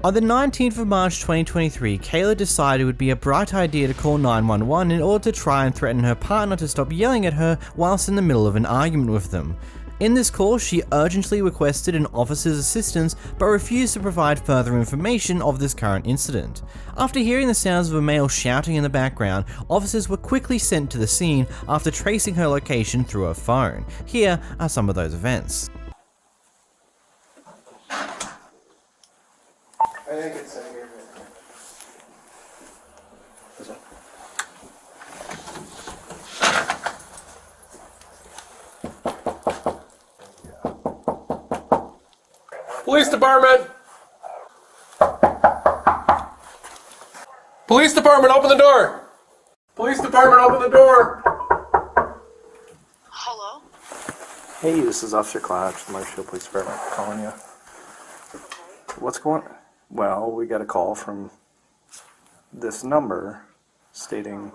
On the 19th of March 2023, Kayla decided it would be a bright idea to call 911 in order to try and threaten her partner to stop yelling at her whilst in the middle of an argument with them. In this call, she urgently requested an officer's assistance but refused to provide further information of this current incident. After hearing the sounds of a male shouting in the background, officers were quickly sent to the scene after tracing her location through her phone. Here are some of those events. I think it's in here. Police department! Police department, open the door! Police department, open the door! Hello? Hey, this is Officer Clouch, the Marshall Police Department, calling you. What's going on? Well, we got a call from this number stating,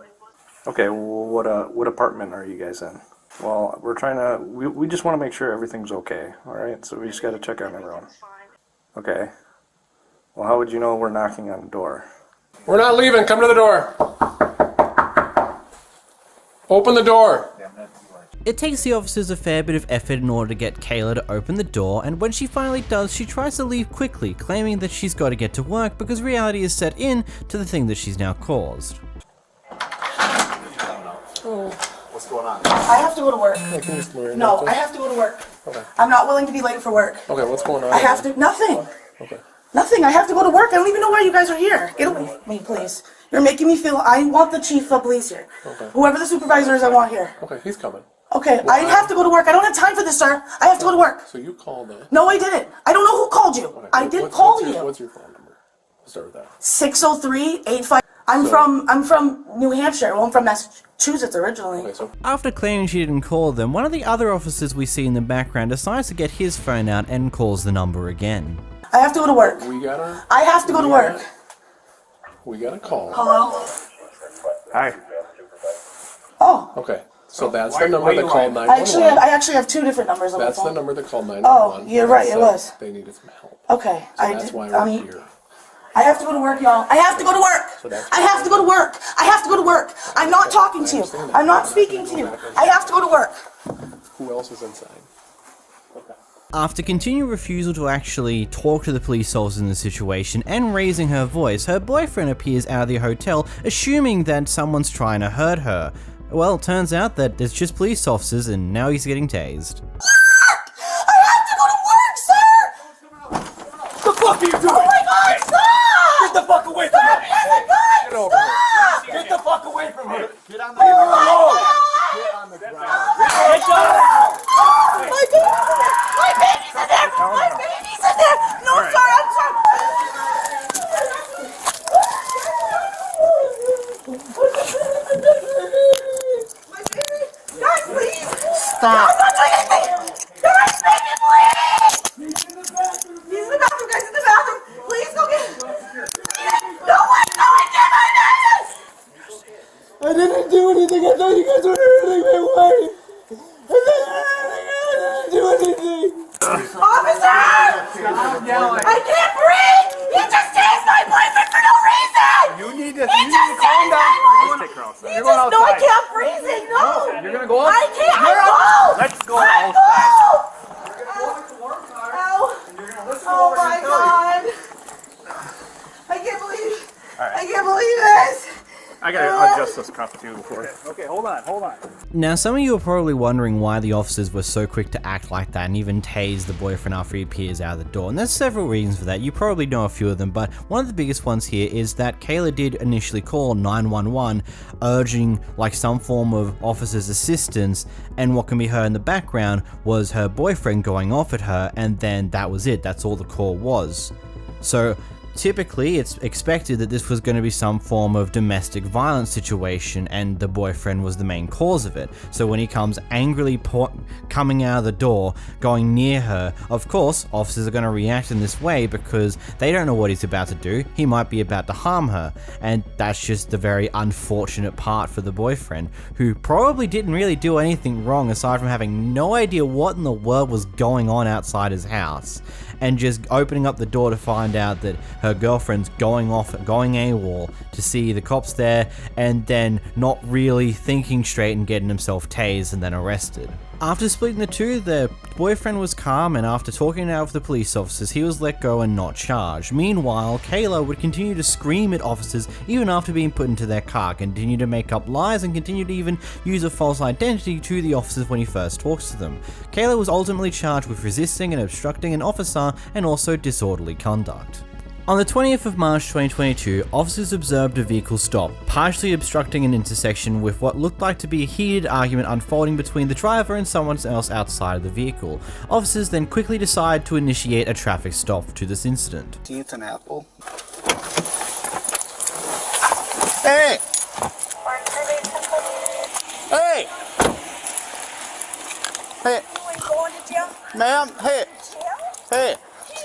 okay, well, what apartment are you guys in? Well, we're trying to, we just want to make sure everything's okay, alright? So we just got to check on everyone. Okay. Well, how would you know we're knocking on the door? We're not leaving, come to the door! Open the door! It takes the officers a fair bit of effort in order to get Kayla to open the door, and when she finally does, she tries to leave quickly, claiming that she's got to get to work because reality is set in to the thing that she's now caused. What's going on? I have to go to work. No, I have to go to work. Okay. I'm not willing to be late for work. Okay, what's going on? I have to. Nothing. Okay. Nothing. I have to go to work. I don't even know why you guys are here. Get away from me, please. You're making me feel. I want the chief of police here. Okay. Whoever the supervisor is, I want here. Okay, he's coming. Okay, I have to go to work. I don't have time for this, sir. I have to go to work. So you called in. No, I didn't. I don't know who called you. Okay, I didn't call you. What's your phone number? Let's start with that. 603-85. I'm from New Hampshire. Well, I'm from Massachusetts originally. Okay, so After claiming she didn't call them, one of the other officers we see in the background decides to get his phone out and calls the number again. I have to go to work. we got a I have to go to work. call. Hello? Hi. Oh. Okay, so that's the number that called 911. I actually have two different numbers on That's my the phone. number that called 911. Oh, you're right, it Said was. They needed some help. Okay. So that's why we're here. I have to go to work, y'all. I have to go to So work. that's- I have to go to work. I have to go to work. I'm not talking to you. I'm not speaking to you. I have to go to work. Who else is inside? After continued refusal to actually talk to the police officers in the situation and raising her voice, her boyfriend appears out of the hotel, assuming that someone's trying to hurt her. Well, it turns out that it's just police officers and now he's getting tased. I have to go to work, sir! What the fuck are you doing? Oh my god, stop! Get the fuck away from her! Get over here. Get the fuck away from her! Get on the Oh ground! my Get on the ground! god! My baby's in there! My baby's in there! No, sir, I'm sorry! My baby! Guys, please! Stop! I'm not doing anything! Guys, baby, please! He's in the bathroom, guys, in the bathroom! Please go get him! No one did my baby! I didn't do anything. I thought you guys were hurting my wife. I didn't do anything. Officer! I can't breathe! You just tased my boyfriend for no reason! You need to He just calm tased down. my Let's take her outside. You just know I can't breathe! No! You're gonna go up? I can't! I go! Let's go I outside. go! Ow. Oh my god! I can't believe this! I gotta adjust this cuff too before. Okay, hold on. Now, some of you are probably wondering why the officers were so quick to act like that and even tase the boyfriend after he appears out of the door. And there's several reasons for that. You probably know a few of them, but one of the biggest ones here is that Kayla did initially call 911, urging like some form of officer's assistance, and what can be heard in the background was her boyfriend going off at her, and then that was it. That's all the call was. So typically, it's expected that this was going to be some form of domestic violence situation, and the boyfriend was the main cause of it. So when he comes angrily coming out of the door, going near her, of course, officers are going to react in this way because they don't know what he's about to do. He might be about to harm her, and that's just the very unfortunate part for the boyfriend, who probably didn't really do anything wrong aside from having no idea what in the world was going on outside his house. and just opening up the door to find out that her girlfriend's going AWOL to see the cops there, and then not really thinking straight and getting himself tased and then arrested. After splitting the two, the boyfriend was calm, and after talking out with the police officers, he was let go and not charged. Meanwhile, Kayla would continue to scream at officers even after being put into their car, continue to make up lies, and continue to even use a false identity to the officers when he first talks to them. Kayla was ultimately charged with resisting and obstructing an officer and also disorderly conduct. On the 20th of March 2022, officers observed a vehicle stop, partially obstructing an intersection with what looked like to be a heated argument unfolding between the driver and someone else outside of the vehicle. Officers then quickly decide to initiate a traffic stop to this incident. 18th and Apple. Hey! Hey! Hey! Going to jail? Ma'am, hey! Jail? Hey!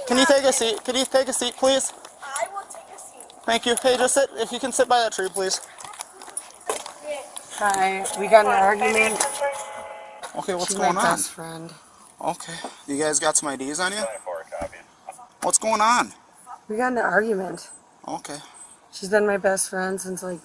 Can you take a seat? Can you take a seat, please? I will take a seat. Thank you. Hey, just sit. If you can sit by that tree, please. Hi, we got an argument. Okay, what's She's going my on? best friend. Okay. You guys got some IDs on you? What's going on? We got in an argument. Okay. She's been my best friend since like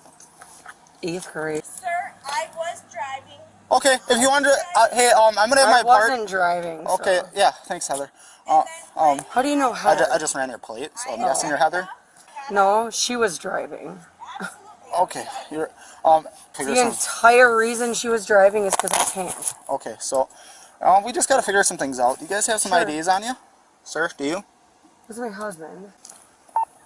8th grade. Sir, I was driving. Okay, if you want to, hey, I'm gonna have I my part. wasn't driving. so- Okay, yeah, thanks, Heather. How do you know how? I just ran your plate, so I'm guessing you're Heather. No, she was driving. Okay, you're figure The some. entire reason she was driving is because I can't. Okay, so we just gotta figure some things out. You guys have some Sure. IDs on you, sir? Do you? This is my husband.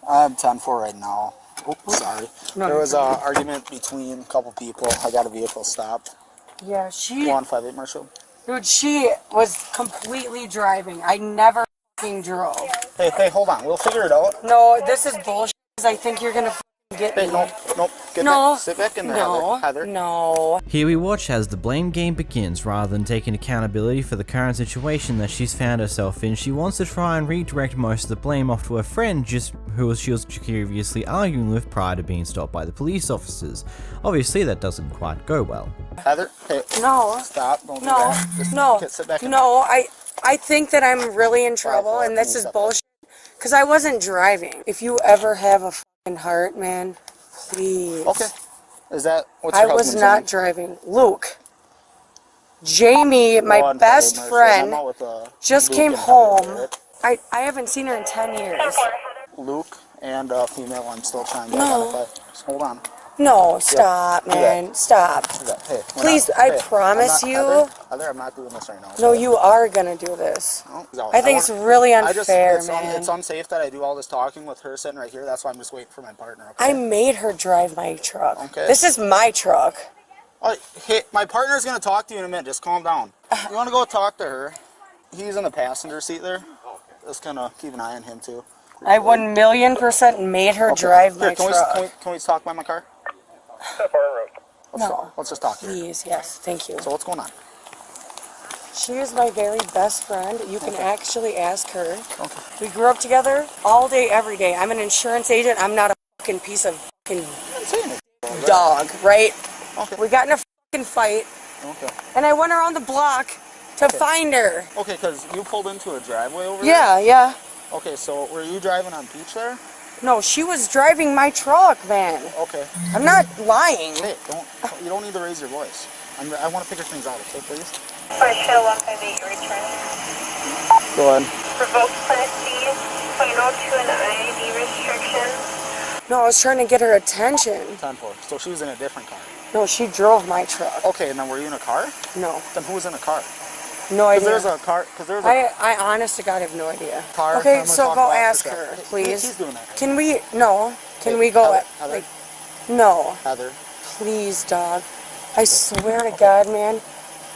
I'm 10-4 right now. Oh, sorry. No, There you're was an argument between a couple people. I got a vehicle stopped. Yeah, she. 158 Marshall. Dude, she was completely driving. I never fucking drove. Hey, hold on. We'll figure it out. No, this is bullshit. 'Cause I think you're gonna fucking get Hey, me. nope. Get No. back. Sit back in there, No. Heather. No. Here we watch as the blame game begins. Rather than taking accountability for the current situation that she's found herself in, she wants to try and redirect most of the blame off to her friend who she was previously arguing with prior to being stopped by the police officers. Obviously that doesn't quite go well. Heather, hey, No. stop. Don't do No. that. Just No. sit back in No. I think that I'm really in trouble, and this is bullshit. Because I wasn't driving. If you ever have a fucking heart, man, please. there. Okay. Is that what's I your was husband's not name? driving. Luke. Jamie, my 158 best Marshall. I'm friend, out with, just Luke came and Heather, home. right? I haven't seen her in 10 years. Luke and a female. I'm still trying to No. identify. Just hold on. No, stop, do that. man. Stop. Do that. Hey, we're Please, not- I hey, promise I'm you. not, Heather, I'm not doing this right now. No, okay? you are gonna do this. No, I think it's really unfair, man. It's unsafe that I do all this talking with her sitting right here. That's why I'm just waiting for my partner. Okay? I made her drive my truck. Okay. This is my truck. Oh, hey, my partner's gonna talk to you in a minute. Just calm down. You want to go talk to her? He's in the passenger seat there. Just kind of keep an eye on him too. I 1,000,000% made her Okay. drive Here, my can truck. we talk by my car? No. Let's just talk here. Please, yes, thank you. So what's going on? She is my very best friend. You can actually ask her. Okay. We grew up together all day, every day. I'm an insurance agent. I'm not a fucking piece of fucking I didn't say anything about that. dog, right? Okay. We got in a fucking fight, Okay. and I went around the block to find her. Okay, because you pulled into a driveway over Yeah, yeah. there? Okay, so were you driving on Peach there? No, she was driving my truck, man. Okay. I'm not lying. Hey, you don't need to raise your voice. I want to figure things out, okay, please? Fire Shuttle 158, return. Go ahead. Revoke Plan C, final to an ID restriction. No, I was trying to get her attention. 10-4. So she was in a different car. No, she drove my truck. Okay, and then were you in a car? No, Then who was in a car? no Because idea. there's a car. Because there's a I honest to God have no idea. car. Okay, I'm gonna so talk go to ask Officer her, Shep. please. He's doing that. Can we? No. Can Hey, we go? Heather, Like, no, Heather. please, dog. I swear to God, man.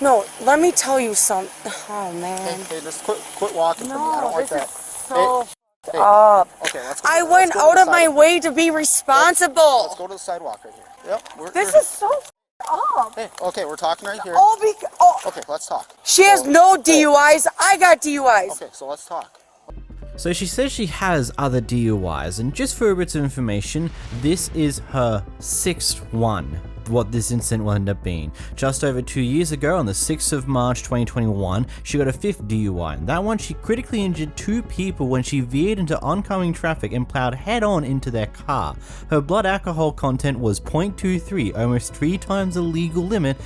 No, let me tell you something. Oh man. Hey, just quit walking from me. I No, don't like this that. is so Hey, up. Okay, let's go. I let's went go to out the of my sidewalk. way to be Let's responsible. go to the sidewalk right here. Yep. This we're- is so up. Hey, okay, we're talking right here. Oh, Okay, let's talk. she has So- no hey, DUIs. I got DUIs. Okay, so let's talk. So she says she has other DUIs, and just for a bit of information, this is her 6th one. what this incident will end up being. Just over 2 years ago, on the 6th of March 2021, she got a 5th DUI. And that one, she critically injured 2 people when she veered into oncoming traffic and plowed head-on into their car. Her blood alcohol content was 0.23, almost 3 times the legal limit.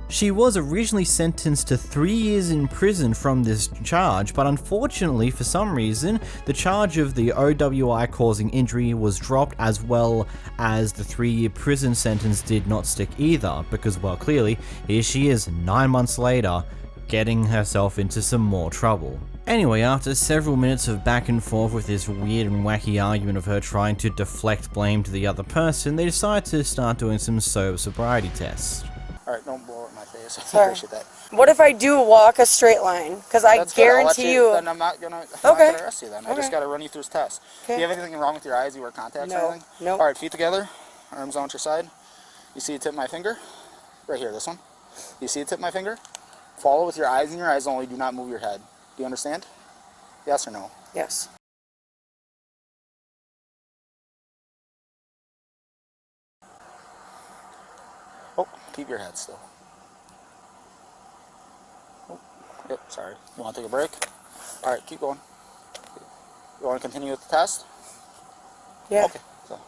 She was originally sentenced to 3 years in prison from this charge, but unfortunately, for some reason, the charge of the OWI causing injury was dropped, as well as the 3-year prison sentence did not stick either, because, well, clearly, here she is 9 months later, getting herself into some more trouble. Anyway, after several minutes of back and forth with this weird and wacky argument of her trying to deflect blame to the other person, they decided to start doing some sobriety tests. Alright, don't blow it in my face. I Sorry. appreciate that. What if I do walk a straight line? Because I That's good. I'll let guarantee you. Then I'm not gonna arrest you then. I just gotta run you through this test. Okay. Do you have anything wrong with your eyes? You wear contacts or No. anything? Nope. Alright, feet together, arms on your side. You see the tip of my finger? Right here, this one. You see the tip of my finger? Follow with your eyes and your eyes only. Do not move your head. Do you understand? Yes or no? Yes. Oh, keep your head still. Oh, yep, sorry. You want to take a break? Alright, keep going. You want to continue with the test? Yeah. Okay, so.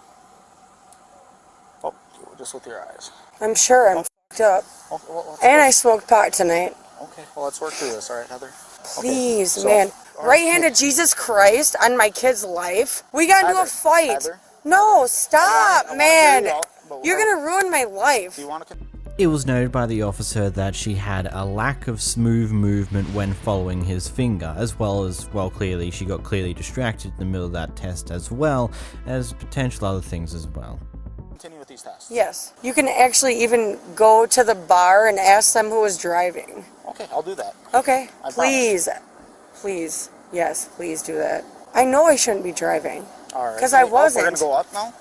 Oh, just with your eyes. I'm sure I'm fucked up. Okay, well, And I smoked pot tonight. Okay, well, let's work through this, alright, Heather? Please, so- man. all Right right, hand of Jesus Christ on my kid's life. We got into a Heather, fight. Heather. No, stop, I wanna man. hear you out, but You're gonna ruin my life. Do you want to... It was noted by the officer that she had a lack of smooth movement when following his finger, as well, clearly she got clearly distracted in the middle of that test, as well as potential other things as well. Continue with these tests? Yes. You can actually even go to the bar and ask them who was driving. Okay, I'll do that. Okay. I Please. Please. Yes, please do that. I know I shouldn't be driving. Alright. 'Cause I We're wasn't. going to go up now?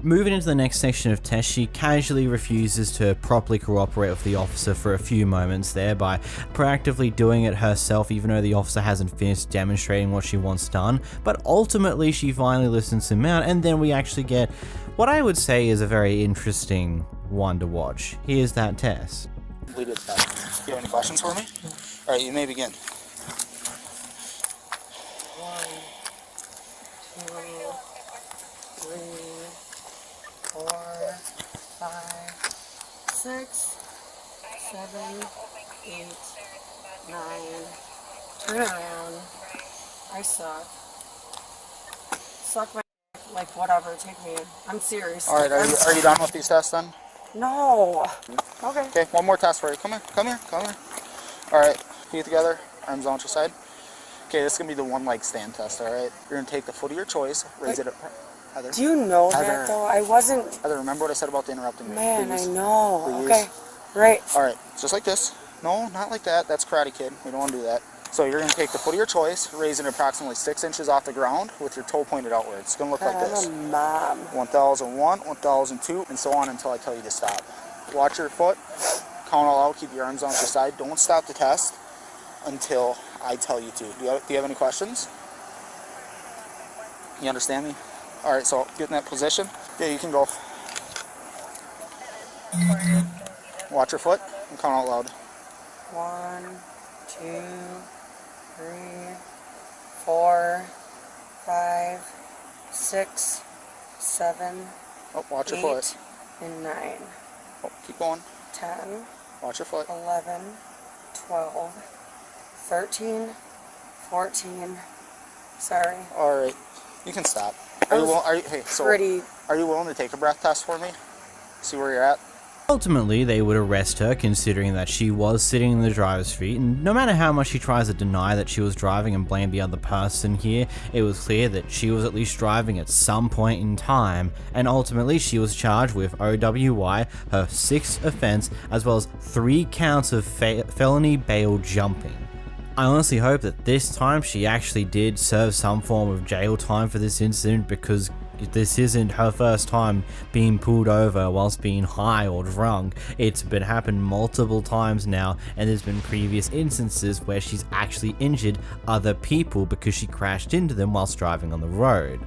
Moving into the next section of test, she casually refuses to properly cooperate with the officer for a few moments there by proactively doing it herself, even though the officer hasn't finished demonstrating what she wants done. But ultimately, she finally listens him out, and then we actually get what I would say is a very interesting one to watch. Here's that test. Completed the test. Do you have any questions for me? Alright, you may begin. 1, 2, 3, 4, 5, 6, 7, 8, 9. Turn around. I suck. Suck my dick, like whatever, take me in. I'm serious. Alright, are you done with these tests then? No. Okay. Okay, one more test for you. Come here, come here, come here. Alright, feet together, arms on your side. Okay, this is going to be the one leg stand test, alright? You're going to take the foot of your choice, raise it up. Heather. Do you know Heather. that though? I wasn't. Heather, remember what I said about the interrupting me? Man, Please. I know. Please. Okay. Right. Alright, just like this. No, not like that. That's Karate Kid. We don't want to do that. So you're going to take the foot of your choice, raise it approximately 6 inches off the ground with your toe pointed outward. It's going to look like God, this. I'm a mom. 1001, 1002, and so on until I tell you to stop. Watch your foot, count all out, keep your arms on your side. Don't stop the test until I tell you to. Do you have any questions? You understand me? Alright, so get in that position. Yeah, you can go. Watch your foot and count out loud. 1, 2, 3, 4, 5, 6, 7, Oh, watch your 8, foot. and 9. Oh, keep going. 10, Watch your foot. 11, 12, 13, 14. Sorry. Alright, you can stop. I was Hey, are you willing to take a breath test for me? See where you're at? Ultimately, they would arrest her, considering that she was sitting in the driver's seat, and no matter how much she tries to deny that she was driving and blame the other person here, it was clear that she was at least driving at some point in time, and ultimately she was charged with OWI, her 6th offense, as well as 3 counts of felony bail jumping. I honestly hope that this time she actually did serve some form of jail time for this incident, because this isn't her first time being pulled over whilst being high or drunk. It's been happened multiple times now, and there's been previous instances where she's actually injured other people because she crashed into them whilst driving on the road.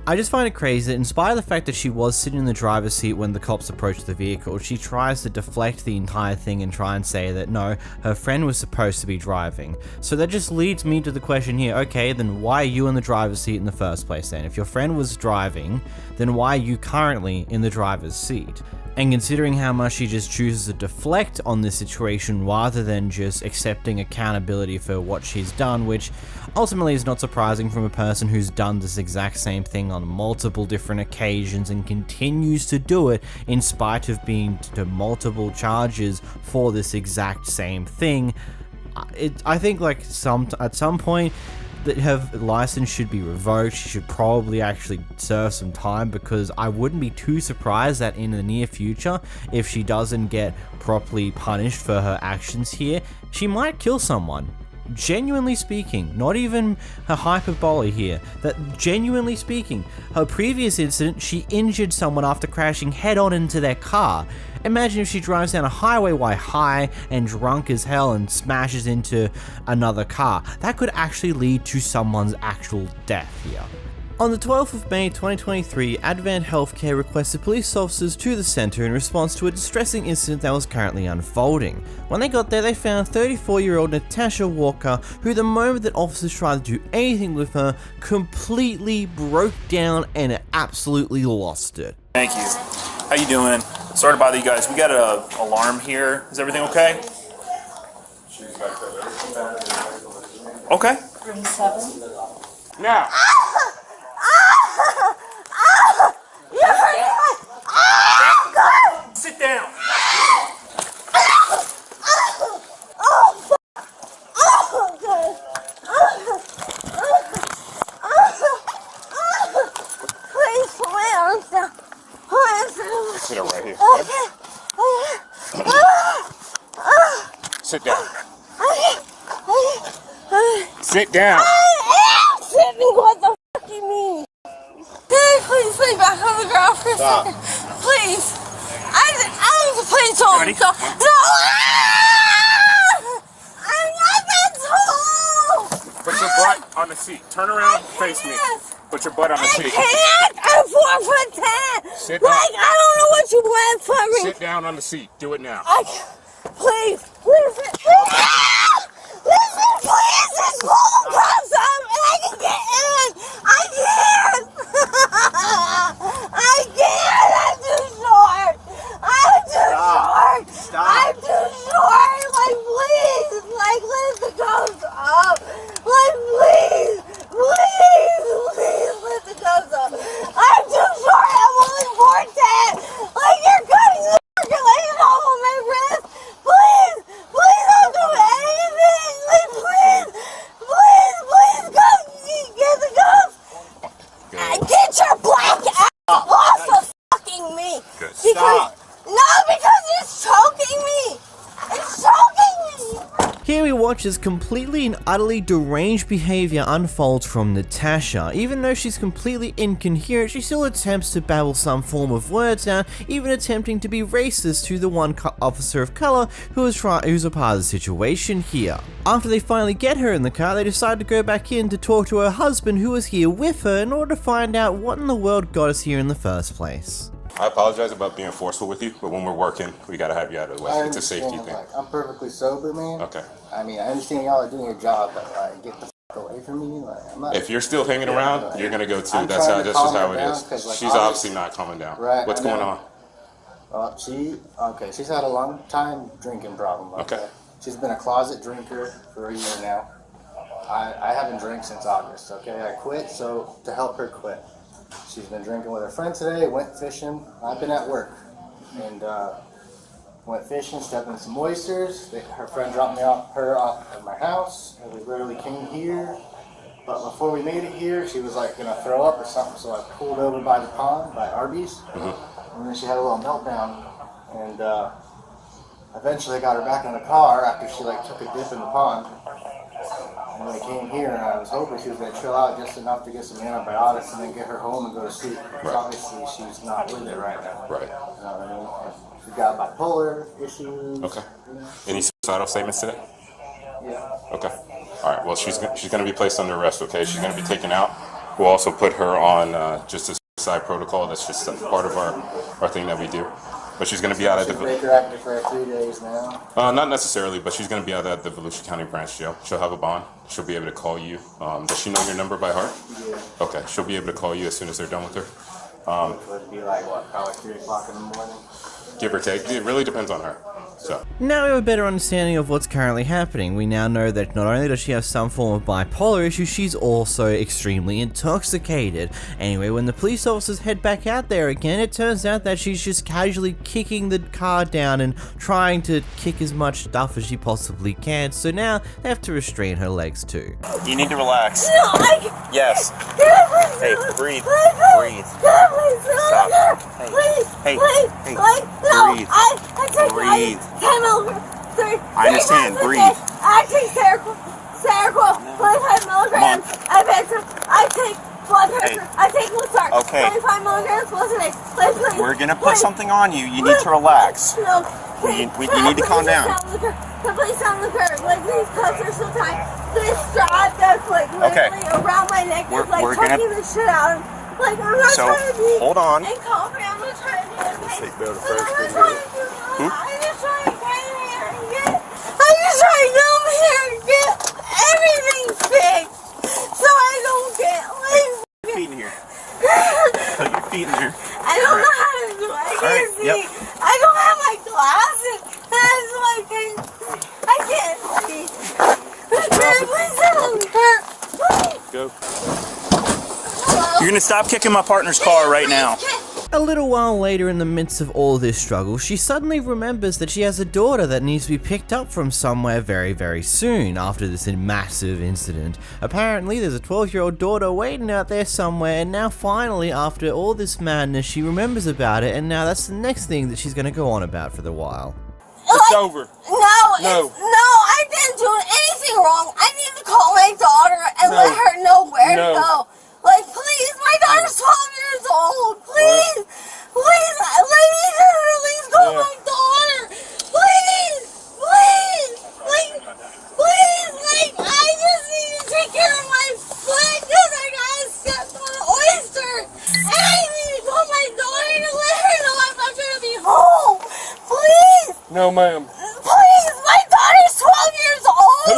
I just find it crazy that in spite of the fact that she was sitting in the driver's seat when the cops approached the vehicle, she tries to deflect the entire thing and try and say that no, her friend was supposed to be driving. So that just leads me to the question here, okay, then why are you in the driver's seat in the first place then? If your friend was driving, then why are you currently in the driver's seat? And considering how much she just chooses to deflect on this situation rather than just accepting accountability for what she's done, which ultimately is not surprising from a person who's done this exact same thing on multiple different occasions and continues to do it in spite of being to multiple charges for this exact same thing. I think like at some point that her license should be revoked. She should probably actually serve some time, because I wouldn't be too surprised that in the near future, if she doesn't get properly punished for her actions here, she might kill someone. Genuinely speaking, not even her hyperbole here, that genuinely speaking, her previous incident, she injured someone after crashing head on into their car. Imagine if she drives down a highway while high and drunk as hell and smashes into another car. That could actually lead to someone's actual death here. On the 12th of May 2023, Advent Healthcare requested police officers to the centre in response to a distressing incident that was currently unfolding. When they got there, they found 34-year-old Natasha Walker, who the moment that officers tried to do anything with her, completely broke down and absolutely lost it. Thank you. How you doing? Sorry to bother you guys. We got an alarm here. Is everything okay? Okay. Now. Sit down. Sit right here. Sit down. Sit down. I am sitting. What the fuck you mean? Please lay back on the ground for a second. Please. I was please hold me. No. I'm not that tall. Put your butt on the seat. Turn around, face me. Put your butt on the seat. I can't. I'm 4'10". Sit down. Like, I don't know what you want from me. Sit down on the seat. Do it now. Please. Listen, please. This pool comes up and I can get in. I can't. I can't. I'm too short. I'm too short. Stop. I'm too short. Like, please. Like, let the ghost up. Like, please. Let the ghost up. I'm too short. I'm only 4'10". Like, you're cutting the circulation off of my wrist. Please don't do anything. Like, please, get the ghost. Get your black ass off of fucking me. Good. Because it's choking me. It's choking me. Here we watch as completely and utterly deranged behavior unfolds from Natasha. Even though she's completely incoherent, she still attempts to babble some form of words out, even attempting to be racist to the one officer of color who's a part of the situation here. After they finally get her in the car, they decide to go back in to talk to her husband, who was here with her, in order to find out what in the world got us here in the first place. I apologize about being forceful with you, but when we're working, we gotta have you out of the way. It's a safety thing. Like, I'm perfectly sober, man. Okay. I mean, I understand y'all are doing your job, but like, get the fuck away from me. Like, I'm not. If you're still hanging around, you're gonna go too. I'm That's trying to just calm how her it down, is. 'cause, like, She's obviously not calming down. Right, What's I going know. on? She's had a long time drinking problem. Okay. She's been a closet drinker for a year now. I haven't drank since August. Okay, I quit to help her quit. She's been drinking with her friend today. Went fishing. I've been at work, and went fishing. Stepped in some oysters. Her friend dropped her off at my house, and we literally came here. But before we made it here, she was like gonna throw up or something. So I pulled over by the pond by Arby's, and then she had a little meltdown. And eventually, I got her back in the car after she like took a dip in the pond. And we came here, and I was hoping she was going to chill out just enough to get some antibiotics and then get her home and go to sleep. Because obviously she's not with it right now. Right. You know what I mean? She's got bipolar issues. Okay. You know? Any suicidal statements today? Yeah. Okay. All right. Well, she's gonna be placed under arrest. Okay. She's gonna be taken out. We'll also put her on just a suicide protocol. That's just part of our thing that we do. But she's going to be out at the... Baker active for 3 days now. Not necessarily, but she's going to be out at the Volusia County Branch Jail. She'll have a bond. She'll be able to call you. Does she know your number by heart? Yeah. Okay, she'll be able to call you as soon as they're done with her. It'd be like, what, probably 3 o'clock in the morning? Give or take. It really depends on her. So. Now we have a better understanding of what's currently happening. We now know that not only does she have some form of bipolar issue, she's also extremely intoxicated. Anyway, when the police officers head back out there again, it turns out that she's just casually kicking the car down and trying to kick as much stuff as she possibly can, so now they have to restrain her legs too. You need to relax. No, I can't. Yes. Hey, breathe. Breathe. Stop. Hey, Please. hey, No, breathe. I take Breathe. 10 milligrams. I understand. Breathe. I take Seroquel, 25 milligrams. I take blood pressure. Hey. I take Losartan, Okay. 25 milligrams once a day. Please. We're gonna put something on you. You need to relax. No. You need to calm down. Please sound the curve. Like these cuffs are so tight. This strap that's like literally around my neck is like choking the shit out of me. Like I'm not trying to be hold on. incompetent. I'm not trying to be okay. I'm just trying to get. I'm just trying to come here and get everything fixed, so I don't get like. Feet in here. Put your feet in here. I don't know how to do it. I can't see. Yep. I don't have my glasses. That's why I can't see. Please don't hurt. Go. You're gonna stop kicking my partner's car right now. A little while later, in the midst of all this struggle, she suddenly remembers that she has a daughter that needs to be picked up from somewhere very, very soon after this massive incident. Apparently, there's a 12-year-old daughter waiting out there somewhere, and now finally, after all this madness, she remembers about it, and now that's the next thing that she's going to go on about for the while. It's over. No, I didn't do anything wrong. I need to call my daughter and let her know where to go. Like, please, my daughter's 12 years old. Please, let me at least call my daughter. Please, I just need to take care of my foot because I got stepped on an oyster. And I need to call my daughter to let her know I'm not going to be home. Please. No, ma'am. Please, my daughter's 12 years old.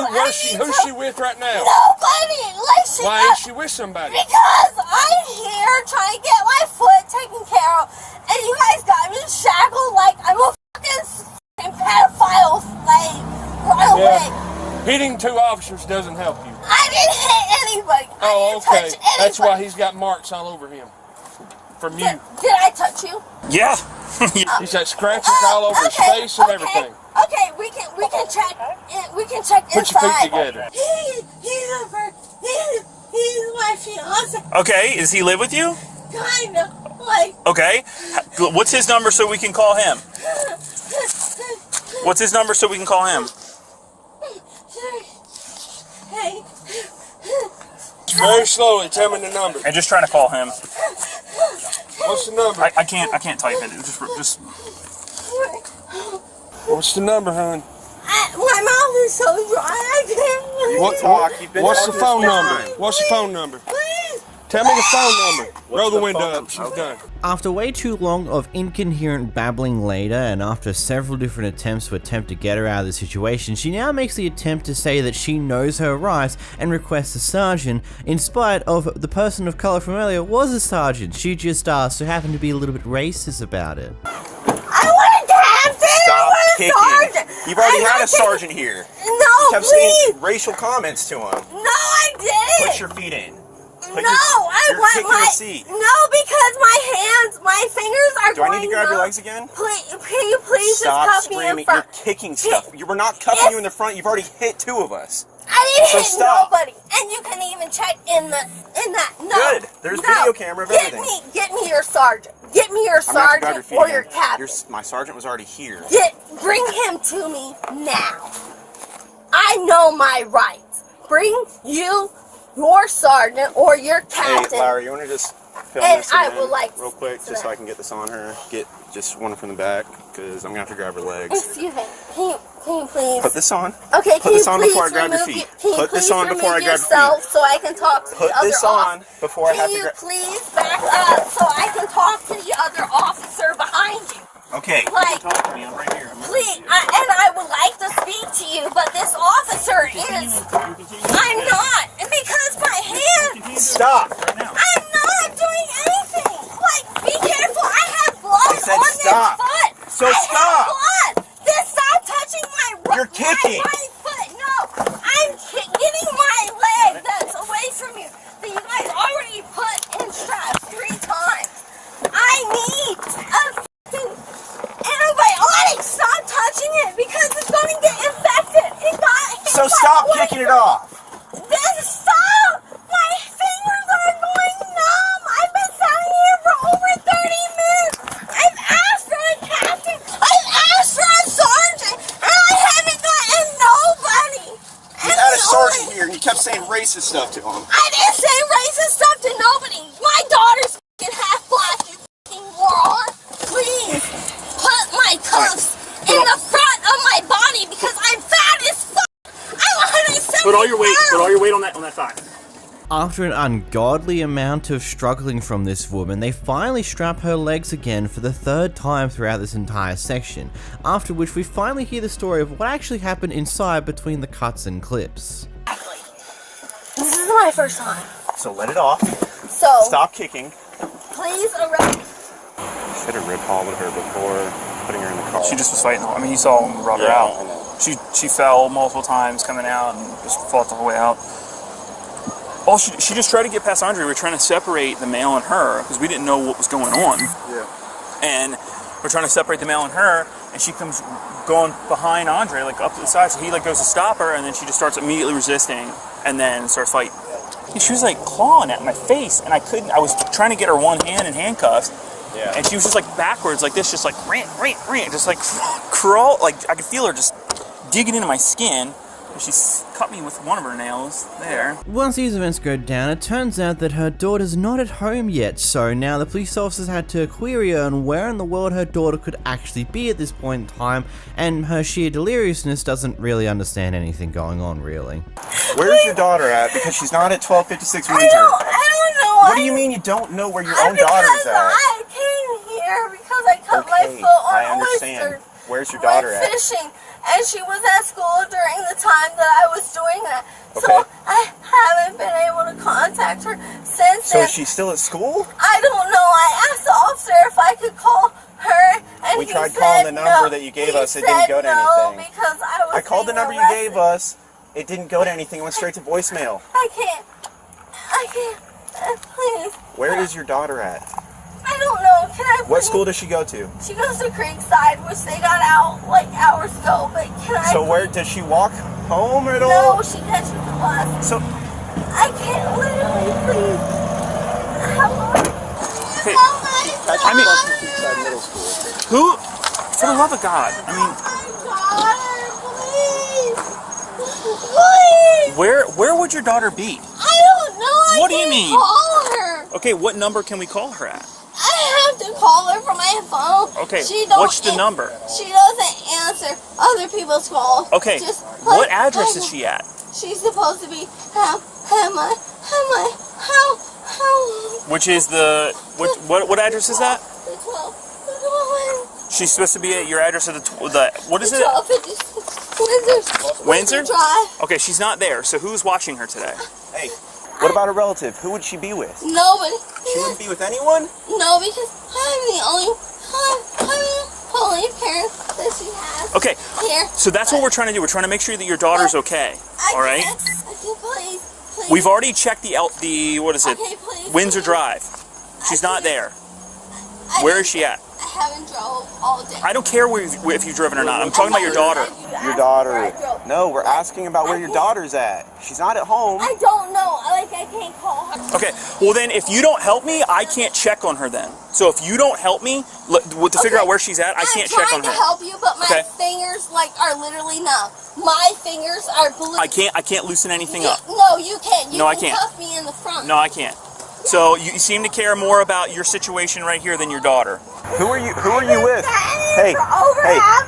Who's she with right now? Nobody. Why is she with somebody? Because I'm here trying to get my foot taken care of, and you guys got me shackled like I'm a fucking pedophile slave. Run away. Hitting 2 officers doesn't help you. I didn't hit anybody. Oh, I didn't okay. touch anybody. That's why he's got marks all over him. From you. Did I touch you? Yeah. He's got scratches all over his face and everything. Okay, we can check. We can check Put your inside. feet together. He's my fiance. Okay, does he live with you? Kinda. Like. Okay. What's his number so we can call him? What's his number so we can call him? Hey. Very slowly, tell me the number. I'm just trying to call him. What's the number? I can't type it. Just. What's the number, hon? My mouth is so dry. I can't. What's the phone number? What's the phone number? Please. Tell me the phone number. Roll the window up. She's done. After way too long of incoherent babbling later, and after several different attempts to get her out of the situation, she now makes the attempt to say that she knows her rights and requests a sergeant, in spite of the person of color from earlier was a sergeant. She just so happened to be a little bit racist about it. I want a captain. Stop kicking. Sergeant. You've already had a sergeant here. No, You kept please. saying racial comments to him. No, I didn't. Put your feet in. I want kicking my the seat. No, because my fingers are Do going. I need to grab your legs again? Please, can you please Stop just cuff me in screaming. front? You're kicking stuff. We're not cuffing you in the front. You've already hit 2 of us. I didn't hit stop. nobody, and you can even check in that. No. Good. There's video camera of everything. Get me your sergeant. Get me your I'm gonna have to grab sergeant feet or again. your captain. My sergeant was already here. Bring him to me now. I know my rights. Bring your sergeant or your captain. Hey, Larry, you want to just film And this I again would like real quick, just so I can get this on her. Get just one from the back, because I'm gonna have to grab her legs. Excuse me. Can you please? Put this on. Okay, Put this on before I grab your feet. Put this on before I grab your feet. So I can talk to Put the other this on before I have to grab. Can you please back up so I can talk to the other officer behind you? Okay. Like, Talk to me. I'm right here. please, and I would like to speak to you, but this officer is. I'm not, because my hand. Stop. I'm not doing anything. Like, be careful. I have blood I said on stop. this foot. So I stop. have blood. This stop touching my. You're kicking. My right foot. No, I'm getting my leg that's away from you. That you guys already put in straps 3 times. I need a fucking antibiotic. Stop touching it because it's going to get infected. It got hit So by stop poison. kicking it off. Then stop! My fingers are going numb! I've been standing here for over 30 minutes! I've asked for a captain! I've asked for a sergeant! And I haven't gotten nobody! You had a sergeant here, and you kept saying racist stuff to him. I didn't say racist stuff to nobody! My daughter's fucking half black, you fucking moron! Please, put my cuffs in the front of my body because I'm fat as fuck! I'm 170 Put all your weight. pounds. Put all your weight on that thigh. After an ungodly amount of struggling from this woman, they finally strap her legs again for the 3rd time throughout this entire section, after which we finally hear the story of what actually happened inside between the cuts and clips. This is my first time. So let it off. So, Stop kicking. please arrest. Should have rib hauled her before putting her in the car. She just was fighting. I mean, you saw him rub her Yeah, out. I know. She fell multiple times coming out and just fought the whole way out. She just tried to get past Andre. We were trying to separate the male and her because we didn't know what was going on. Yeah. And we're trying to separate the male and her, and she comes going behind Andre, like up to the side. So he like goes to stop her, and then she just starts immediately resisting, and then starts fighting. And she was like clawing at my face, and I couldn't. I was trying to get her one hand in handcuffs. Yeah. And she was just like backwards, like this, just like rant, just like crawl. Like I could feel her just digging into my skin. And she cut me with one of her nails there. Once these events go down, it turns out that her daughter's not at home yet, so now the police officers had to query her on where in the world her daughter could actually be at this point in time, and her sheer deliriousness doesn't really understand anything going on, really. Where's your daughter at? Because she's not at 1256 Windsor. I don't know. What do you mean you don't know where your own daughter is at? I came here because I cut my Okay, foot on I understand. oyster. Where's your daughter went at? fishing, and she was at school during the time that I was doing that. So Okay. I haven't been able to contact her since So then. is she still at school? I don't know. I asked the officer if I could call her, and We he tried said calling the number no. that you gave He us. It didn't said go to no anything. because I was I called the being number you arrested. gave us. It didn't go to anything. It went straight to voicemail. I can't. Please. Where is your daughter at? I don't know. Can I? What please- school does she go to? She goes to Creekside, which they got out like hours ago. But can I? So where does she walk home at all? No, she catches the bus. So I can't literally, please. How long? Hey, How long? I mean, Creekside Middle School. who? For the love of God! I mean, Please. where would your daughter be? I don't know. I What do you can't mean? Call her. Okay, what number can we call her at? I have to call her from my phone. Okay, She don't what's the number? She doesn't answer other people's calls. Okay, Just what like- address is she at? She's supposed to be how Which is the what address is that? the 12. She's supposed to be at your address at the what is it? 1256 Windsor? Drive. Okay, she's not there. So who's watching her today? Hey, what about a relative? Who would she be with? Nobody. She wouldn't be with anyone? No, because I'm the only parent that she has. Okay, Here. so that's what we're trying to do. We're trying to make sure that your daughter's okay. All right. I can please. We've already checked the what is it? Okay, please. Windsor Drive. She's not there. Where is she at? I haven't drove all day. I don't care if you've driven or not. I'm talking about your daughter. Your daughter. No, we're asking about where your daughter's at. She's not at home. I don't know. Like, I can't call her. Okay, well then, if you don't help me, I can't check on her then. So if you don't help me to figure out where she's at, I can't check on I'm trying her. to help you, but my Okay. fingers, like, are literally numb. My fingers are blue. I can't loosen anything up. No, you can't. You No, I can can't. cuff me in the front. No, I can't. So you seem to care more about your situation right here than your daughter. Who are you with? Hey,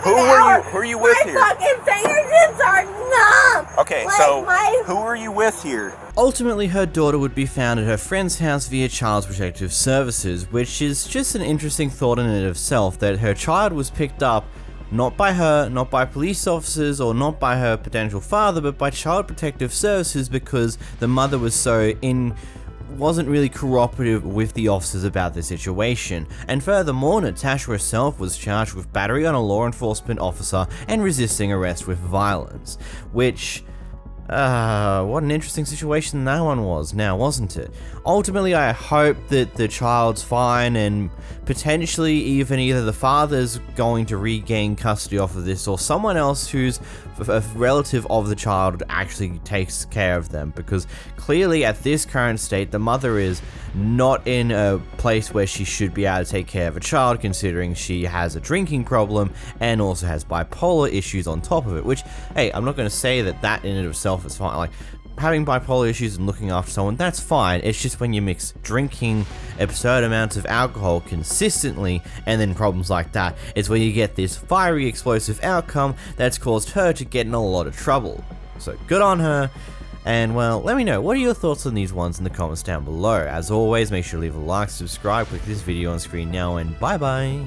who are you with here? My fucking fingertips are numb. Okay, Like, so my- who are you with here? Ultimately, her daughter would be found at her friend's house via Child Protective Services, which is just an interesting thought in and of itself, that her child was picked up not by her, not by police officers, or not by her potential father, but by Child Protective Services because the mother wasn't really cooperative with the officers about the situation. And furthermore, Natasha herself was charged with battery on a law enforcement officer and resisting arrest with violence, which what an interesting situation that one was now, wasn't it? Ultimately, I hope that the child's fine and potentially even either the father's going to regain custody off of this or someone else who's a relative of the child actually takes care of them, because clearly at this current state the mother is not in a place where she should be able to take care of a child, considering she has a drinking problem and also has bipolar issues on top of it, which, hey, I'm not going to say that in and of itself is fine. Like, having bipolar issues and looking after someone, that's fine. It's just when you mix drinking absurd amounts of alcohol consistently and then problems like that, it's where you get this fiery explosive outcome that's caused her to get in a lot of trouble. So good on her. And well, let me know, what are your thoughts on these ones in the comments down below. As always, make sure to leave a like, subscribe, click this video on screen now, and bye bye.